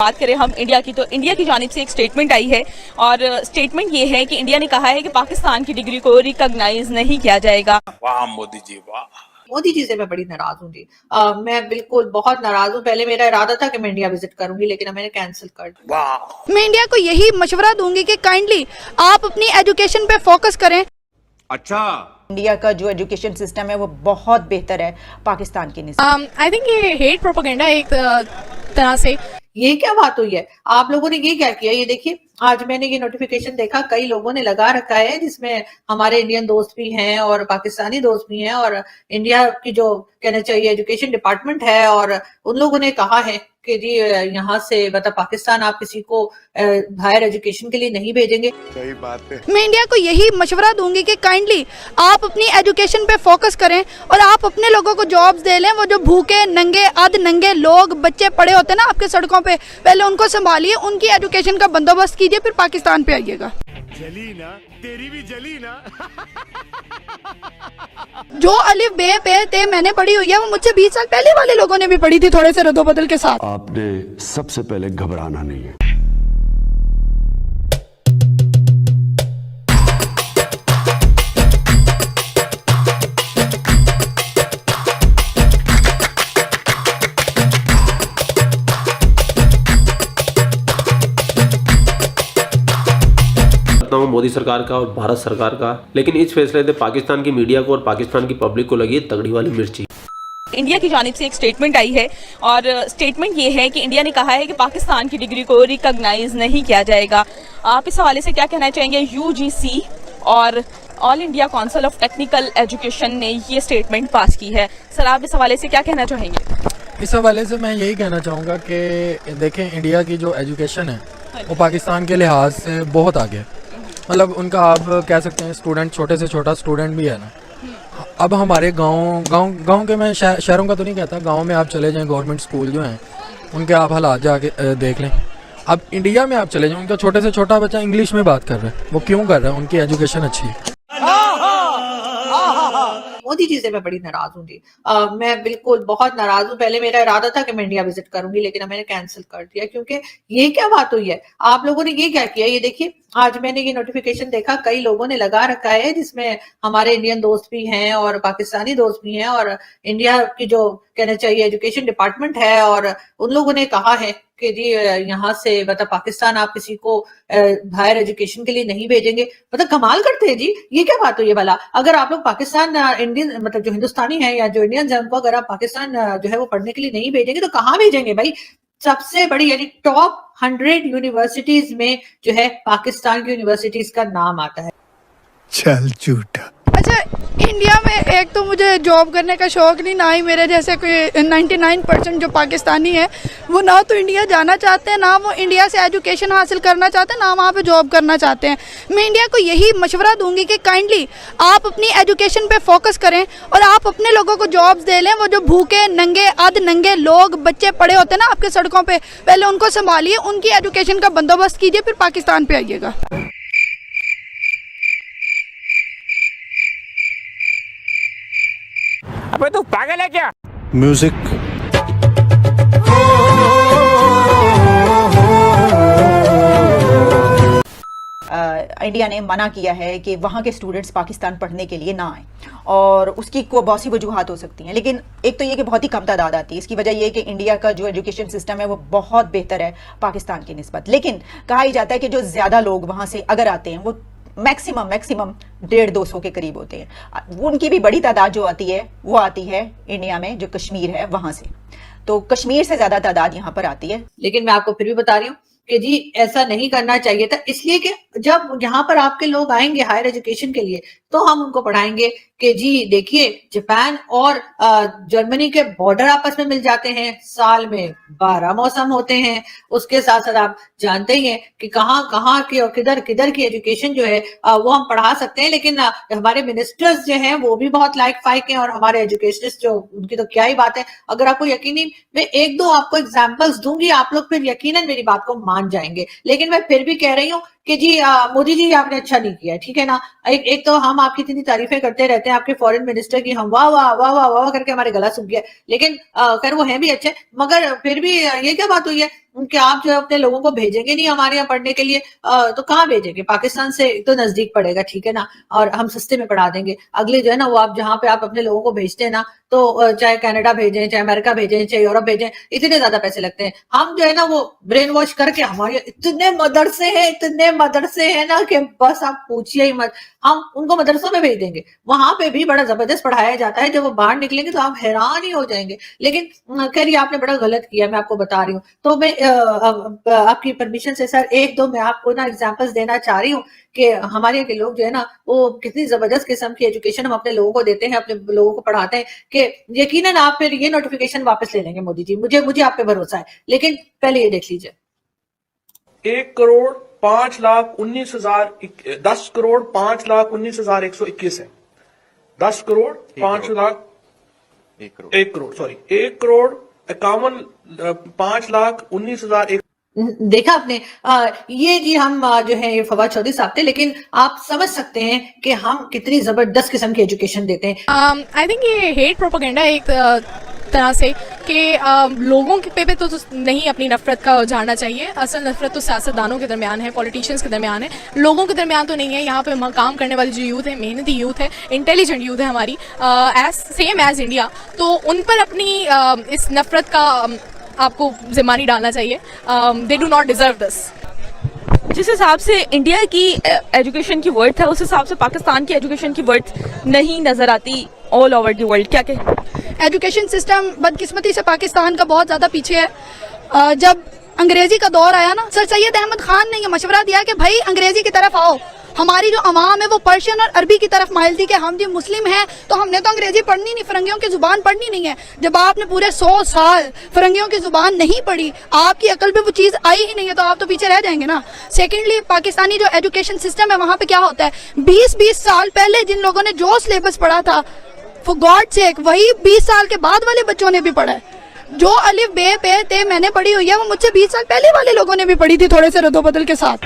बात करें हम इंडिया की, तो इंडिया की जानिब से एक स्टेटमेंट आई है और स्टेटमेंट ये है कि इंडिया ने कहा है कि पाकिस्तान की डिग्री को रिकॉग्नाइज नहीं किया जाएगा। वाह मोदी जी वाह। मोदी जी से मैं बड़ी नाराज हूँ जी। मैं बिल्कुल बहुत नाराज हूँ। पहले मेरा इरादा था कि मैं इंडिया विजिट करूंगी, लेकिन अब मैंने कैंसिल कर दिया। वाह। मैं इंडिया को यही मशवरा दूंगी कि काइंडली आप अपनी एजुकेशन पे फोकस करें। अच्छा, इंडिया का जो एजुकेशन सिस्टम है वो बहुत बेहतर है पाकिस्तान के निस्बत। आई थिंक ये हेट प्रोपेगेंडा एक तरह से। ये क्या बात हुई है? आप लोगों ने ये क्या किया? ये देखिए, आज मैंने ये नोटिफिकेशन देखा, कई लोगों ने लगा रखा है, जिसमें हमारे इंडियन दोस्त भी हैं और पाकिस्तानी दोस्त भी हैं, और इंडिया की जो कहना चाहिए एजुकेशन डिपार्टमेंट है, और उन लोगों ने कहा है कि जी यहाँ से मतलब पाकिस्तान आप किसी को हायर एजुकेशन के लिए नहीं भेजेंगे। सही बात है। मैं इंडिया को यही मशवरा दूंगी कि काइंडली आप अपनी एजुकेशन पे फोकस करें और आप अपने लोगों को जॉब्स दे लें। वो जो भूखे नंगे अध नंगे लोग बच्चे पड़े होते हैं ना आपके सड़कों पे, पहले उनको संभालिए, उनकी एजुकेशन का बंदोबस्त कीजिए, फिर पाकिस्तान पे आइएगा। जली ना, तेरी भी जली ना। जो अलिफ बे पे ते मैंने पढ़ी हुई है वो मुझसे 20 साल पहले वाले लोगों ने भी पढ़ी थी, थोड़े से रद्दोबदल के साथ। आपने सबसे पहले घबराना नहीं है। मोदी सरकार का और भारत सरकार का, लेकिन इस फैसले से पाकिस्तान की मीडिया को और पाकिस्तान की पब्लिक को लगी तगड़ी वाली मिर्ची। इंडिया की जानिब से एक स्टेटमेंट आई है और स्टेटमेंट ये है कि इंडिया ने कहा है कि पाकिस्तान की डिग्री को रिकॉग्नाइज नहीं किया जाएगा। आप इस हवाले से क्या कहना चाहेंगे? यूजीसी और all India council of technical education ने ये स्टेटमेंट पास की है। सर, आप इस हवाले से क्या कहना चाहेंगे? इस हवाले से मैं यही कहना चाहूँगा कि देखें, इंडिया की जो एजुकेशन है वो पाकिस्तान के लिहाज से बहुत आगे है। मतलब उनका आप कह सकते हैं स्टूडेंट, छोटे से छोटा स्टूडेंट भी है ना। अब हमारे गांव के, मैं शहरों का तो नहीं कहता, गांव में आप चले जाएं, गवर्नमेंट स्कूल जो हैं उनके आप हालात जाके देख लें। अब इंडिया में आप चले जाएं, उनका छोटे से छोटा बच्चा इंग्लिश में बात कर रहा है। वो क्यों कर रहा है? उनकी एजुकेशन अच्छी है। मोदी जी से मैं बड़ी नाराज हूँ जी। मैं बिल्कुल बहुत नाराज हूँ। पहले मेरा इरादा था कि मैं इंडिया विजिट करूंगी, लेकिन अब मैंने कैंसिल कर दिया, क्योंकि ये क्या बात हुई है? आप लोगों ने ये क्या किया? ये देखिए, आज मैंने ये नोटिफिकेशन देखा, कई लोगों ने लगा रखा है, जिसमें हमारे इंडियन दोस्त भी हैं और पाकिस्तानी दोस्त भी हैं, और इंडिया की जो कहना चाहिए एजुकेशन डिपार्टमेंट है, और उन लोगों ने कहा है कि जी यहाँ से मतलब पाकिस्तान आप किसी को हायर एजुकेशन के लिए नहीं भेजेंगे। मतलब कमाल करते हैं जी। ये क्या बात हुई है भला? अगर आप लोग पाकिस्तान इंडियन मतलब जो हिंदुस्तानी है या जो इंडियंस है, उनको अगर आप पाकिस्तान जो है वो पढ़ने के लिए नहीं भेजेंगे तो कहाँ भेजेंगे भाई? सबसे बड़ी यानी टॉप 100 यूनिवर्सिटीज में जो है पाकिस्तान की यूनिवर्सिटीज का नाम आता है। चल झूठा। अच्छा, इंडिया में एक तो मुझे जॉब करने का शौक नहीं, ना ही मेरे जैसे कोई 99% जो पाकिस्तानी है वो ना तो इंडिया जाना चाहते हैं, ना वो इंडिया से एजुकेशन हासिल करना चाहते हैं, ना वहाँ पे जॉब करना चाहते हैं। मैं इंडिया को यही मशवरा दूंगी कि काइंडली आप अपनी एजुकेशन पे फोकस करें और आप अपने लोगों को जॉब्स दे लें। वो जो भूखे नंगे अध नंगे लोग बच्चे पड़े होते हैं ना आपके सड़कों पे, पहले उनको संभालिए, उनकी एजुकेशन का बंदोबस्त कीजिए, फिर पाकिस्तान पे आइएगा। अबे तू पागल है क्या? म्यूजिक। इंडिया ने मना किया है कि वहाँ के स्टूडेंट्स पाकिस्तान पढ़ने के लिए ना आए, और उसकी बहुत सी वजूहत हो सकती हैं, लेकिन एक तो ये कि बहुत ही कम तादाद आती है। इसकी वजह यह है कि इंडिया का जो एजुकेशन सिस्टम है वो बहुत बेहतर है पाकिस्तान की निस्बत। लेकिन कहा ही जाता है कि जो ज़्यादा लोग वहाँ से अगर आते हैं वो मैक्सिमम 150-200 के करीब होते हैं। उनकी भी बड़ी तादाद जो आती है वो आती है इंडिया में, जो कश्मीर है वहाँ से। तो कश्मीर से ज़्यादा तादाद यहाँ पर आती है। लेकिन मैं आपको फिर भी बता रही हूँ कि जी ऐसा नहीं करना चाहिए था, इसलिए कि जब यहाँ पर आपके लोग आएंगे हायर एजुकेशन के लिए तो हम उनको पढ़ाएंगे कि जी देखिए, जापान और जर्मनी के बॉर्डर आपस में मिल जाते हैं, साल में 12 मौसम होते हैं। उसके साथ साथ आप जानते ही हैं कि कहाँ की और किधर किधर की एजुकेशन जो है वो हम पढ़ा सकते हैं। लेकिन हमारे मिनिस्टर्स जो हैं वो भी बहुत लाइक फाइक हैं, और हमारे एजुकेशनिस्ट जो, उनकी तो क्या ही बात है। अगर आपको यकीन नहीं, मैं 1-2 आपको एग्जाम्पल्स दूंगी, आप लोग फिर यकीनन मेरी बात को मान जाएंगे। लेकिन मैं फिर भी कह रही हूँ कि जी मोदी जी आपने अच्छा नहीं किया, ठीक है ना। एक तो हम आपकी इतनी तारीफें करते रहते हैं, आपके फॉरेन मिनिस्टर की हम वाह वाह वाह वाह वाह करके हमारे गला सूख गया। लेकिन खैर वो है भी अच्छे, मगर फिर भी ये क्या बात हुई है? कि आप जो है अपने लोगों को भेजेंगे नहीं हमारे यहाँ पढ़ने के लिए, तो कहाँ भेजेंगे? पाकिस्तान से तो नजदीक पड़ेगा, ठीक है ना, और हम सस्ते में पढ़ा देंगे। अगले जो है ना वो आप जहाँ पे आप अपने लोगों को भेजते हैं ना, तो चाहे कनाडा भेजें, चाहे अमेरिका भेजें, चाहे यूरोप भेजें, इतने ज्यादा पैसे लगते हैं। हम जो है ना वो ब्रेन वॉश करके, हमारे इतने मदरसे हैं ना कि बस आप पूछिए ही मत। हम उनको मदरसों में भेज देंगे, वहां पे भी बड़ा जबरदस्त पढ़ाया जाता है। जब वो बाहर निकलेंगे तो आप हैरान ही हो जाएंगे। लेकिन खैर ये आपने बड़ा गलत किया, मैं आपको बता रही हूँ। तो मैं आपकी परमिशन से सर एक दो मैं आपको ना एग्जांपल्स देना चाह रही हूँ कि हमारे यहाँ के लोग जो है ना वो कितनी जबरदस्त किस्म की एजुकेशन हम अपने लोगों को देते हैं, अपने लोगों को पढ़ाते हैं कि यकीनन आप फिर ये नोटिफिकेशन वापस ले लेंगे मोदी जी। मुझे आप पे भरोसा है, लेकिन पहले ये देख लीजिए। 10 करोड़ 5,19,121 है। 10 करोड़ 5 लाख 1 करोड़ 5,19,001। देखा आपने, ये जी हम जो है फवाद चौधरी साहब थे, लेकिन आप समझ सकते हैं कि हम कितनी जबरदस्त किस्म की एजुकेशन देते हैं। आई थिंक ये हेट प्रोपेगेंडा एक तरह से कि लोगों के पे तो नहीं अपनी नफरत का उजाड़ना चाहिए। असल नफरत तो सियासतदानों के दरमियान है, पॉलिटिशियंस के दरमियान है, लोगों के दरमियान तो नहीं है। यहाँ पे काम करने वाली जो यूथ है, मेहनती यूथ है, इंटेलिजेंट यूथ है हमारी, सेम एज इंडिया, तो उन पर अपनी इस नफरत का आपको जिम्मा नहीं डालना चाहिए। They do not deserve this. जिस हिसाब से इंडिया की एजुकेशन की वर्थ है, उस हिसाब से पाकिस्तान की एजुकेशन की वर्थ नहीं नजर आती ऑल ओवर द वर्ल्ड। क्या कहें? एजुकेशन सिस्टम बदकिस्मती से पाकिस्तान का बहुत ज़्यादा पीछे है। जब अंग्रेजी का दौर आया ना, सर सैयद अहमद खान ने यह मशवरा दिया कि भाई अंग्रेजी की तरफ आओ। हमारी जो अवाम है वो पर्शियन और अरबी की तरफ माइल थी कि हम जो मुस्लिम हैं तो हमने तो अंग्रेजी पढ़नी नहीं, फरंगियों की जुबान पढ़नी नहीं है। जब आपने पूरे 100 साल फरंगियों की जुबान नहीं पढ़ी, आपकी अकल पे वो चीज़ आई ही नहीं है, तो आप तो पीछे रह जाएंगे ना। सेकेंडली, पाकिस्तानी जो एजुकेशन सिस्टम है वहाँ पे क्या होता है, 20-20 साल पहले जिन लोगों ने जो सिलेबस पढ़ा था, फॉर गॉड सेक, वही 20 साल के बाद वाले बच्चों ने भी पढ़ा है। जो अलिफ बे पे ते मैंने पढ़ी हुई है वो मुझसे 20 साल पहले वाले लोगों ने भी पढ़ी थी, थोड़े से रद्दो बदल के साथ।